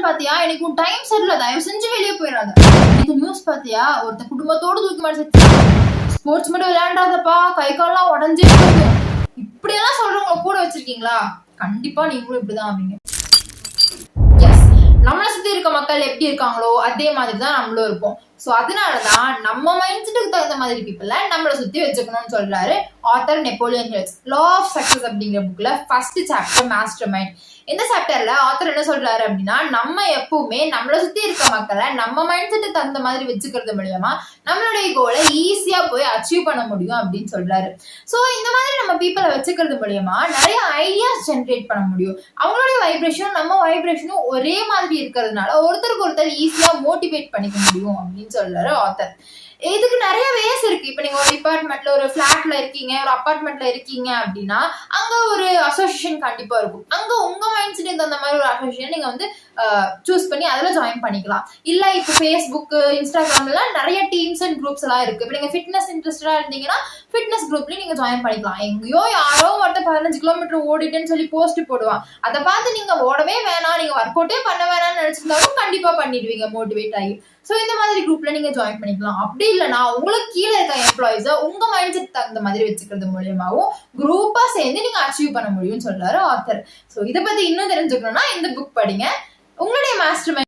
பாத்தியா, எனக்கு உன் டைம் சரியில்ல, தயவு செஞ்சு வெளியே போயிடாத. இந்த நியூஸ் பாத்தியா, ஒருத்த குடும்பத்தோடு தூக்கி மாட்டி ஸ்போர்ட்ஸ் மட்டும் விளையாண்டாதப்பா, கை கால்லாம் உடஞ்சே போகும். இப்படி எல்லாம் சொல்றவங்க கூட வச்சிருக்கீங்களா? கண்டிப்பா நீங்களும் இப்படிதான் ஆவீங்க. நம்மளை சுத்தி இருக்க மக்கள் எப்படி இருக்காங்களோ அதே மாதிரிதான் நம்மளும் இருப்போம். சோ அதனாலதான் நம்ம மைண்ட் செட்டுக்கு தகுந்த மாதிரி பீப்புளை நம்மளை சுத்தி வச்சுக்கணும்னு சொல்றாரு author Napoleon Hills. Law of success அப்படிங்கிற புக்ல ஃபர்ஸ்ட் சாப்டர் மாஸ்டர் மைண்ட். இந்த சாப்டர்ல ஆத்தர் என்ன சொல்றாரு அப்படின்னா, நம்ம எப்பவுமே நம்மளை சுத்தி இருக்க மக்களை நம்ம மைண்ட் செட்டுக்கு தகுந்த மாதிரி வச்சுக்கிறது மூலியமா நம்மளுடைய கோலை ஈஸியா போய் அச்சீவ் பண்ண முடியும் அப்படின்னு சொல்றாரு. சோ இந்த மாதிரி நம்ம பீப்புளை வச்சுக்கிறது மூலியமா நிறைய ஐடியாஸ் ஜென்ரேட் பண்ண முடியும். அவங்களுடைய வைப்ரேஷனும் நம்ம வைப்ரேஷனும் ஒரே மாதிரி இருக்கிறதுனால ஒருத்தருக்கு ஒருத்தர் ஈஸியா மோட்டிவேட் பண்ணிக்க முடியும் அப்படின்னு சொல்றாரு ஆத்தர். இதுக்கு நிறைய வேஸ் இருக்கு. இப்ப நீங்க ஒரு டிபார்ட்மெண்ட்ல ஒரு பிளாட்ல இருக்கீங்க, ஒரு அபார்ட்மெண்ட்ல இருக்கீங்க அப்படின்னா அங்க ஒரு அசோசியேஷன் கண்டிப்பா இருக்கும். அங்க உங்க மைண்ட் செட் அந்த மாதிரி ஒரு அசோசியேஷன் நீங்க வந்து சூஸ் பண்ணி அதுல ஜாயின் பண்ணிக்கலாம். இல்ல இப்ப ஃபேஸ்புக், இன்ஸ்டாகிராம்ல நிறைய டீம்ஸ் அண்ட் குரூப்ஸ் எல்லாம் இருக்கு. இப்ப நீங்க ஃபிட்னஸ் இன்ட்ரெஸ்டடா இருந்தீங்கன்னா ஃபிட்னஸ் குரூப்லயும் நீங்க ஜாயின் பண்ணிக்கலாம். எங்கேயோ யாரோ ஒருத்தர் 15 கிலோமீட்டர் ஓடிட்டேன்னு சொல்லி போஸ்ட் போடுவான். அதை பார்த்து நீங்க ஓடவே வேணாம், நீங்க ஒர்க் அவுட்டே பண்ண வேணாம்னு நினைச்சிருந்தாலும் கண்டிப்பா பண்ணிடுவீங்க மோட்டிவேட் ஆகி. சோ இந்த மாதிரி குரூப்ல நீங்க ஜாயின் பண்ணிக்கலாம். அப்படி இல்லைன்னா உங்களுக்கு கீழே இருக்க எம்ப்ளாயிஸ உங்க மைண்ட் செட் தகுந்த மாதிரி வச்சுக்கிறது மூலியமாவும் குரூப்பா சேர்ந்து நீங்க அச்சீவ் பண்ண முடியும்னு சொல்றாரு ஆத்தர். சோ இதை பத்தி இன்னும் தெரிஞ்சுக்கணும்னா இந்த புக் படிங்க. உங்களுடைய மாஸ்டர் மைண்ட்